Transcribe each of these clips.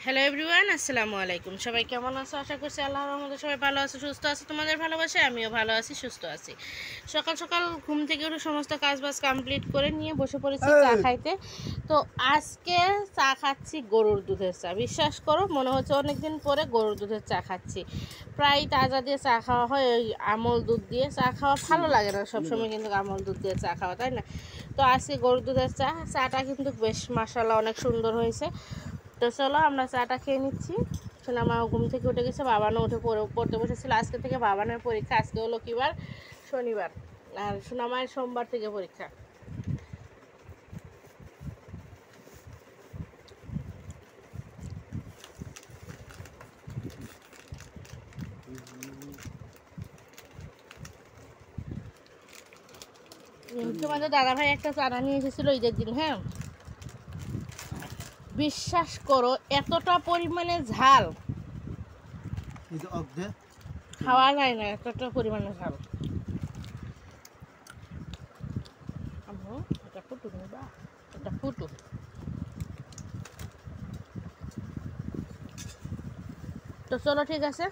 Hello everyone, আসসালামু আলাইকুম। সবাই কেমন আছো? আশা করছি আল্লাহর রহমতে সবাই ভালো আছে, সুস্থ আছে। তোমাদের ভালোবাসায় আমিও ভালো আছি, সুস্থ আছি। সকাল সকাল ঘুম থেকে উঠে সমস্ত কাজবাজ কমপ্লিট করে নিয়ে বসে পড়েছি চা খাইতে। তো আজকে চা খাচ্ছি গরুর দুধের চা। বিশ্বাস করো, মনে হচ্ছে অনেক দিন পরে গরুর দুধের চা খাচ্ছি। প্রায় তাজা দিয়ে চা খাওয়া হয়, ওই আমল দুধ দিয়ে চা খাওয়া ভালো লাগে না সবসময়, কিন্তু আমল দুধ দিয়ে চা খাওয়া, তাই না? তো আজকে গরুর দুধের চা, চাটা কিন্তু বেশ মাশাআল্লাহ অনেক সুন্দর হয়েছে। তো চলো আমরা চাটা খেয়ে নিচ্ছি। সোনামা ঘুম থেকে উঠে গেছে, বাবানও উঠে পড়তে বসেছিল। আজকে থেকে বাবানের পরীক্ষা। আজকে হলো কি বার? শনিবার। আর সোনামায়ের সোমবার থেকে পরীক্ষা। তোমাদের দাদাভাই একটা চারা নিয়ে এসেছিলো ঈদের দিন। হ্যাঁ, বিশ্বাস করো এতটা পরিমাণে ঝাল, খাওয়া যায় না, এতটা পরিমাণে ঝাল। এটা ফুটু নিবা, এটা ফুটু। তো চলো, ঠিক আছে।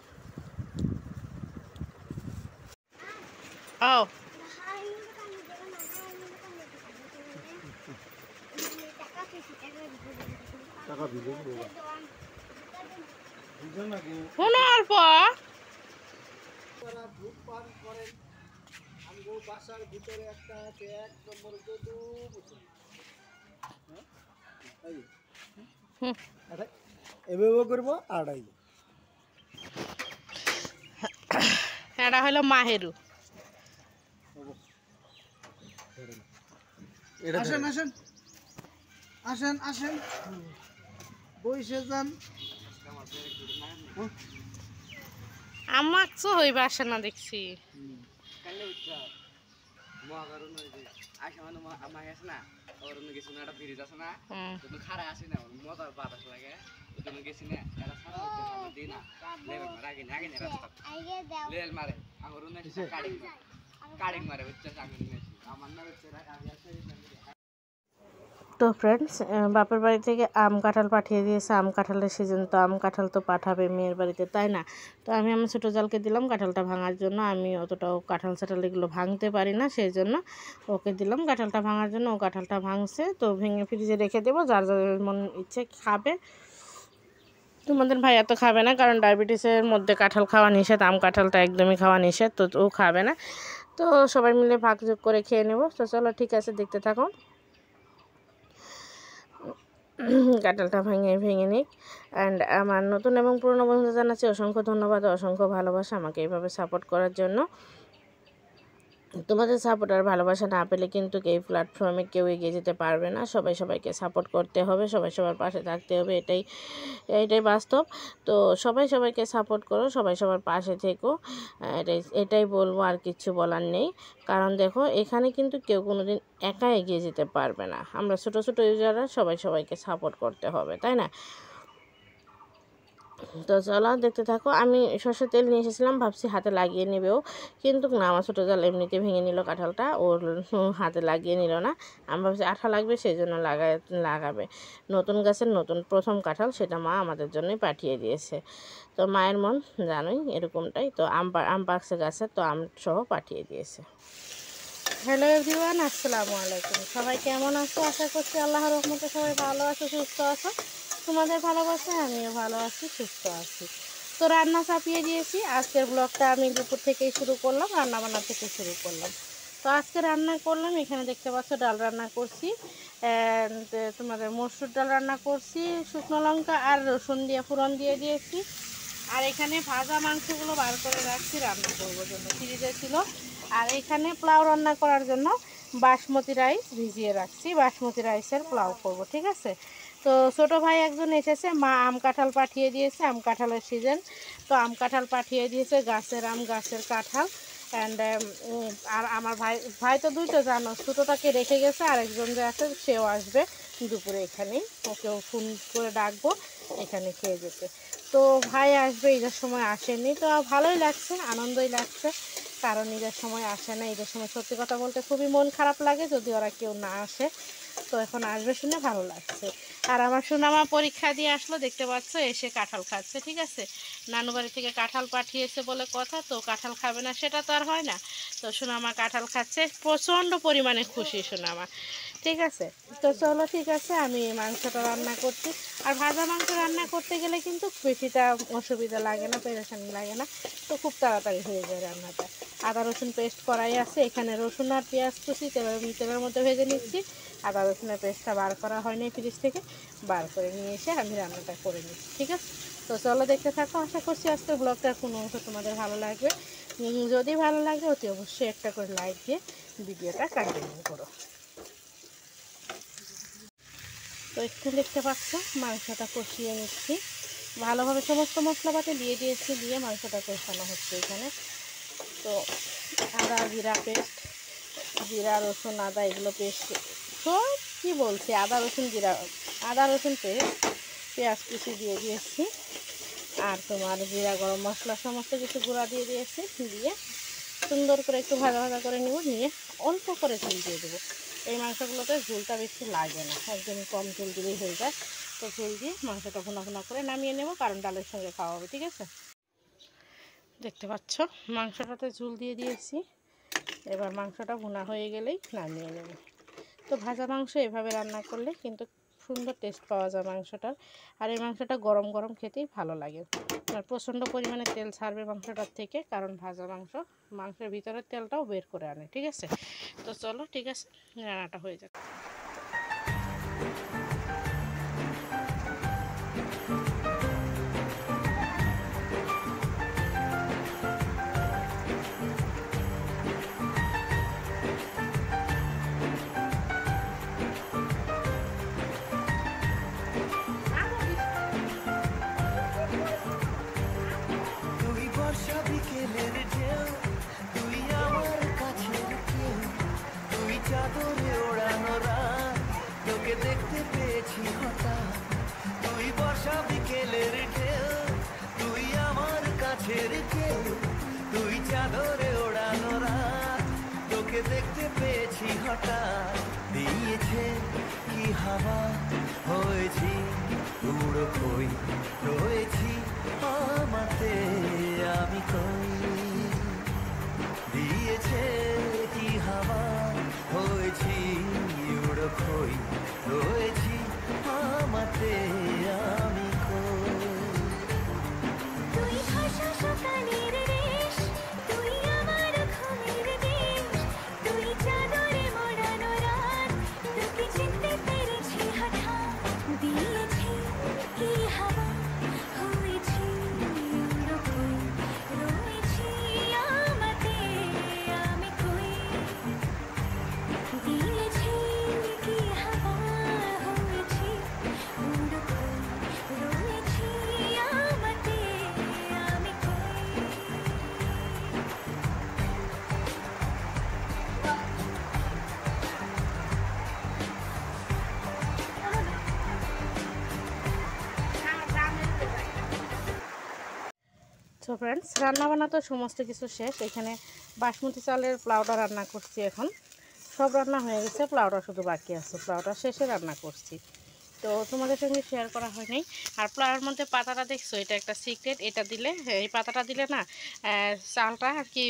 ও শোনার পর বাসার ভিতরে একটা আছে 1 নম্বর যদু এভাবে করবো আড়াই। এটা হলো মাহেরু। আসেন আসেন আসেন আসেন, বইসে যান। আমার তো হইবে আসে না দেখছি। তো ফ্রেন্ডস, বাপের বাড়ি থেকে আম কাঁঠাল পাঠিয়ে দিয়েছে। আম কাঁঠালের সিজন, তো আম কাঁঠাল তো পাঠাবে মেয়ের বাড়িতে, তাই না? তো আমি আমার ছোটো জালকে দিলাম কাঁঠালটা ভাঙার জন্য। আমি অতটাও কাঁঠাল ছাঠাল এগুলো ভাঙতে পারি না, সেই জন্য ওকে দিলাম কাঁঠালটা ভাঙার জন্য। ও কাঁঠালটা ভাঙছে, তো ভেঙে ফ্রিজে রেখে দেবো, যার যার মন ইচ্ছে খাবে। তোমাদের ভাইয়া তো খাবে না, কারণ ডায়াবেটিসের মধ্যে কাঁঠাল খাওয়া নিষেধ, আম কাঁঠালটা একদমই খাওয়া নিষেধ, তো ও খাবে না। তো সবাই মিলে ভাগযোগ করে খেয়ে নেবো। তো চলো, ঠিক আছে, দেখতে থাকো। কাঁঠালটা ভেঙে নিক। অ্যান্ড আমার নতুন এবং পুরনো বন্ধুদের জানাচ্ছি অসংখ্য ধন্যবাদ, অসংখ্য ভালোবাসা আমাকে এইভাবে সাপোর্ট করার জন্য। তোমাদের সাপোর্ট আর ভালোবাসা না পেলে কিন্তু এই প্ল্যাটফর্মে কেউ এগিয়ে যেতে পারবে না। সবাই সবাইকে সাপোর্ট করতে হবে, সবাই সবার পাশে থাকতে হবে, এটাই বাস্তব। তো সবাই সবাইকে সাপোর্ট করো, সবাই সবার পাশে থেকো, এটাই বলবো, আর কিছু বলার নেই। কারণ দেখো, এখানে কিন্তু কেউ কোনো দিন একা এগিয়ে যেতে পারবে না। আমরা ছোটো ছোটো ইউজাররা সবাই সবাইকে সাপোর্ট করতে হবে, তাই না? তো চলো, দেখতে থাকো। আমি সরষের তেল নিয়ে এসেছিলাম, ভাবছি হাতে লাগিয়ে নেবেও, কিন্তু না, আমার ছোটো জাল এমনিতে ভেঙে নিল কাঁঠালটা, ওর হাতে লাগিয়ে নিল না। আমি ভাবছি আঠা লাগবে, সেই জন্য লাগাবে। নতুন গাছের নতুন প্রথম কাঁঠাল, সেটা মা আমাদের জন্যই পাঠিয়ে দিয়েছে। তো মায়ের মন জানোই এরকমটাই। তো আম পাকছে গাছের, তো আম সহ পাঠিয়ে দিয়েছে। হ্যালো এভরিওয়ান, আসসালামু আলাইকুম। সবাই কেমন আছো? আশা করছি আল্লাহর রহমতে সবাই ভালো আছো, সুস্থ আছো। তোমাদের ভালোবাসায় আমিও ভালো আছি, সুস্থ আছি। তো রান্না চাপিয়ে দিয়েছি। আজকের ব্লগটা আমি দুপুর থেকেই শুরু করলাম, রান্নাবান্না থেকে শুরু করলাম। তো আজকে রান্না করলাম, এখানে দেখতে পাচ্ছ ডাল রান্না করছি, তোমাদের মসুর ডাল রান্না করছি, শুকনো লঙ্কা আর রসুন দিয়ে ফোড়ন দিয়ে দিয়েছি। আর এখানে ভাজা মাংসগুলো বার করে রাখছি রান্না করবো জন্য, ফ্রিজে ছিল। আর এখানে পোলাও রান্না করার জন্য বাসমতি রাইস ভিজিয়ে রাখছি, বাসমতি রাইসের পোলাও করব, ঠিক আছে? তো ছোটো ভাই একজন এসেছে, মা আম কাঁঠাল পাঠিয়ে দিয়েছে, আম কাঁঠালের সিজন। তো আম কাঁঠাল পাঠিয়ে দিয়েছে, গাছের আম, গাছের কাঁঠাল। অ্যান্ড আর আমার ভাই তো দুইটা জানো, ছোটোটাকে রেখে গেছে, আরেকজন যে আছে সেও আসবে দুপুরে এখানেই, ওকেও ফোন করে ডাকবো এখানে খেয়ে যেতে। তো ভাই আসবে, ঈদের সময় আসেনি, তো ভালোই লাগছে, আনন্দই লাগছে, কারণ ঈদের সময় আসে না। ঈদের সময় সত্যি কথা বলতে খুবই মন খারাপ লাগে যদি ওরা কেউ না আসে। তো এখন আসবে শুনে ভালো লাগছে। আর আমার সোনামা পরীক্ষা দিয়ে আসলো, দেখতে পাচ্ছ এসে কাঁঠাল খাচ্ছে। ঠিক আছে, নানু বাড়ি থেকে কাঁঠাল পাঠিয়েছে বলে কথা, তো কাঁঠাল খাবে না সেটা তো আর হয় না। তো সোনামা কাঁঠাল খাচ্ছে, প্রচণ্ড পরিমাণে খুশি সোনামা। ঠিক আছে, তো চলো ঠিক আছে, আমি মাংসটা রান্না করছি। আর ভাজা মাংস রান্না করতে গেলে কিন্তু বেশিটা অসুবিধা লাগে না, পেরেশানি লাগে না, তো খুব তাড়াতাড়ি হয়ে যায় রান্নাটা। আদা রসুন পেস্ট করাই আছে, এখানে রসুন আর পেঁয়াজ কুচি তেলের মধ্যে ভেজে নিচ্ছি। আদা রসুনের পেস্টটা বার করা হয়নি ফ্রিজ থেকে, বার করে নিয়ে এসে আমি রান্নাটা করে নিচ্ছি। ঠিক আছে, তো চলো দেখতে থাকো। আশা করছি আজকের ব্লগটার কোনো অংশ তোমাদের ভালো লাগবে। যদি ভালো লাগে অতি অবশ্যই একটা করে লাইক দিয়ে ভিডিওটা কন্টিনিউ করো। তো একটু দেখতে পাচ্ছ মাংসটা কষিয়ে নিচ্ছি ভালোভাবে, সমস্ত মশলাপাতি দিয়ে দিয়েছি, দিয়ে মাংসটা কষানো হচ্ছে এখানে। তো আদা জিরা পেস্ট, জিরা রসুন আদা এগুলো পেস্ট, সব কী বলছি, আদা রসুন পেস্ট, পেঁয়াজ কুচি দিয়ে দিয়েছি, আর তোমার জিরা গরম মশলা সমস্ত কিছু গুঁড়া দিয়ে দিয়েছি। দিয়ে সুন্দর করে একটু ভাজা ভাজা করে নেব, নিয়ে অল্প করে ঝোল দিয়ে দেবো। এই মাংসগুলোতে ঝোলটা বেশি লাগে না, একদমই কম ঝোল দিলেই হয়ে যায়। তো ঝোল দিয়ে মাংসটা ভুনা ভুনা করে নামিয়ে নেব, কারণ ডালের সঙ্গে খাওয়া হবে। ঠিক আছে, দেখতে পাচ্ছ মাংসটাতে ঝোল দিয়ে দিয়েছি, এবার মাংসটা ভুনা হয়ে গেলেই নামিয়ে নেব। তো ভাজা মাংস এভাবে রান্না করলে কিন্তু সুন্দর টেস্ট পাওয়া যায় মাংসটার। আর এই মাংসটা গরম গরম খেতেই ভালো লাগে। আর প্রচণ্ড পরিমাণে তেল ছাড়বে মাংসটার থেকে, কারণ ভাজা মাংসের ভিতরের তেলটাও বের করে আনে। ঠিক আছে, তো চলো ঠিক আছে, রান্নাটা হয়ে যাক। তুই বর্ষা বিকেলের ঢেউ, তুই আমার কাছের কেউ, তুই চাদরে ওড়ানো রাত, তোকে দেখতে পেয়েছি হঠাৎ। তুই বর্ষা বিকেলের ঢেউ, তুই আমার কাছের কেউ, তুই চাদরে ওড়ানো রাত, তোকে দেখতে পেয়েছি হঠাৎ। দিয়েছে কি হাওয়া, হয়েছি উড়ো কই, রয়েছি আমাতে আমি কই। দিয়েছে কি হাওয়া, হয়েছি উড়ো কই, রয়েছি আমাতে আমি কই। তুই ভাষা সকালের রেশ, তুই আমার ঘুমের দেশ, তুই চাদরে মোড়ানো রাত, তোকে চিনতে পেরেছি হঠাৎ। দিয়েছি কি হাওয়া, হয়েছি উড়ো কই, রয়েছি আমাতে আমি কই। দিয়েছি কি হাওয়া, হয়েছি উড়ো কই, রয়েছি আমাতে আমি কই। তো ফ্রেন্ডস, রান্নাবান্না তো সমস্ত কিছু শেষ। এখানে বাসমতি চালের পোলাওটা রান্না করছি। এখন সব রান্না হয়ে গেছে, পোলাওটা শুধু বাকি আছে, পোলাওটা শেষে রান্না করছি। তো তোমাদের সঙ্গে শেয়ার করা হয়নি। আর পোলাওয়ের মধ্যে পাতাটা দেখছো, এটা একটা সিক্রেট। এটা দিলে, এই পাতাটা দিলে না চালটা আর কি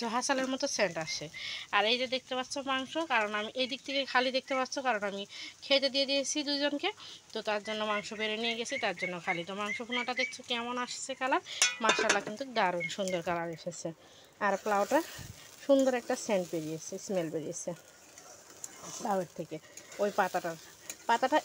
জহা চালের মতো সেন্ট আসে। আর এই যে দেখতে পাচ্ছ মাংস, কারণ আমি এই দিক থেকে খালি দেখতে পাচ্ছ, কারণ আমি খেতে দিয়ে দিয়েছি দুজনকে, তো তার জন্য মাংস বেড়ে নিয়ে গেছি, তার জন্য খালি। তো মাংস ভুনাটা দেখছো কেমন আসছে কালার, মাশাআল্লাহ কিন্তু দারুণ সুন্দর কালার এসেছে। আর পোলাওটা সুন্দর একটা সেন্ট বেরিয়েছে, স্মেল বেরিয়েছে পোলাওয়ের থেকে। ওই পাতাটা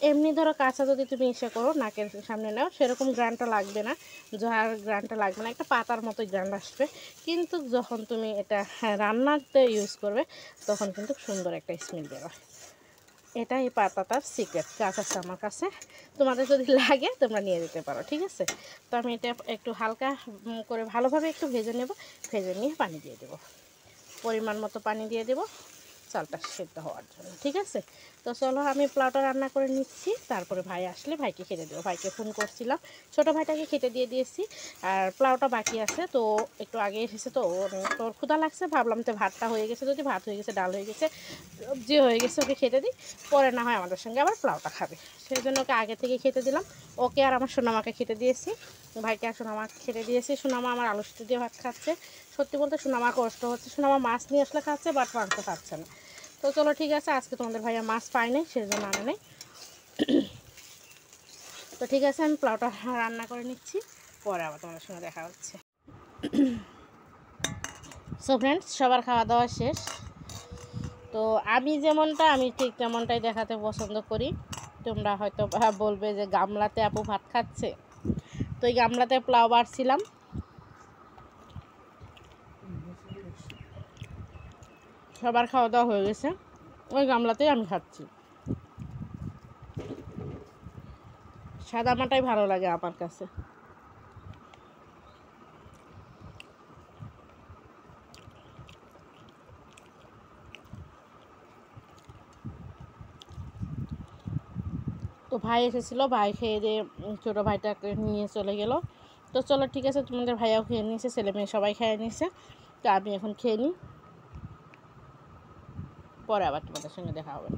এমনি ধরো কাঁচা যদি তুমি ইসে করো, নাকের সামনে নাও, সেরকম গ্রানটা লাগবে না, জহার গ্রানটা লাগবে না, একটা পাতার মতোই গ্রান আসবে। কিন্তু যখন তুমি এটা রান্নাতে ইউজ করবে, তখন কিন্তু সুন্দর একটা স্মেল বেরোয়। এটা এই পাতাটার সিক্রেট, গাছ আছে আমার কাছে, তোমাদের যদি লাগে তোমরা নিয়ে যেতে পারো। ঠিক আছে, তো আমি এটা একটু হালকা করে ভালোভাবে একটু ভেজে নেব, ভেজে নিয়ে পানি দিয়ে দেবো, পরিমাণ মতো পানি দিয়ে দেবো। চালটা সেদ্ধ হওয়ার জন্য। ঠিক আছে, তো চলো আমি পোলাওটা রান্না করে নিচ্ছি, তারপরে ভাই আসলে ভাইকে খেতে দেবো। ভাইকে ফোন করছিলাম, ছোটো ভাইটাকে খেতে দিয়ে দিয়েছি, আর পোলাওটা বাকি আছে। তো একটু আগে এসেছে, তো তোর ক্ষুধা লাগছে, ভাবলাম তো ভাতটা হয়ে গেছে, যদি ভাত হয়ে গেছে, ডাল হয়ে গেছে, যে হয়ে গেছে ওকে খেতে দিই, পরে না হয় আমাদের সঙ্গে আবার পোলাওটা খাবে। সেই জন্য ওকে আগে থেকে খেতে দিলাম, ওকে আর আমার সোনামাকে খেতে দিয়েছি, ভাইকে আর সোনামাকে খেতে দিয়েছি। সোনামা আমার আলু সিদ্ধ দিয়ে ভাত খাচ্ছে। সত্যি বলতে সোনামা কষ্ট হচ্ছে, সোনামা মাছ নিয়ে আসলে খাচ্ছে, বাট মাংস খাচ্ছে না। তো চলো ঠিক আছে, আজকে তোমাদের ভাইয়া মাছ পায় নাই, সেই জন্য আনে নেই। তো ঠিক আছে, আমি পোলাওটা রান্না করে নিচ্ছি, পরে আবার তোমাদের সঙ্গে দেখা হচ্ছে। সো ফ্রেন্ডস, সবার খাওয়া দাওয়া শেষ। তো আমি যেমনটা, আমি ঠিক তেমনটাই দেখাতে পছন্দ করি। তোমরা হয়তো বলবে যে গামলাতে আপু ভাত খাচ্ছে, তো এই গামলাতে পোলাও বাড়ছিলাম। সবার খাওয়া দাওয়া হয়ে গেছে, ওই গামলাতেই আমি খাচ্ছি। সাদা মাটাই ভালো লাগে আমার কাছে। তো ভাই এসেছিলো, ভাই খেয়ে দিয়ে ছোটো ভাইটাকে নিয়ে চলে গেল। তো চলো ঠিক আছে, তোমাদের ভাইয়াও খেয়ে নিয়েছে, ছেলে মেয়ে সবাই খেয়ে নিয়েছে। তো আমি এখন খেয়ে নিই, পরে আবার তোমাদের সঙ্গে দেখা হবে।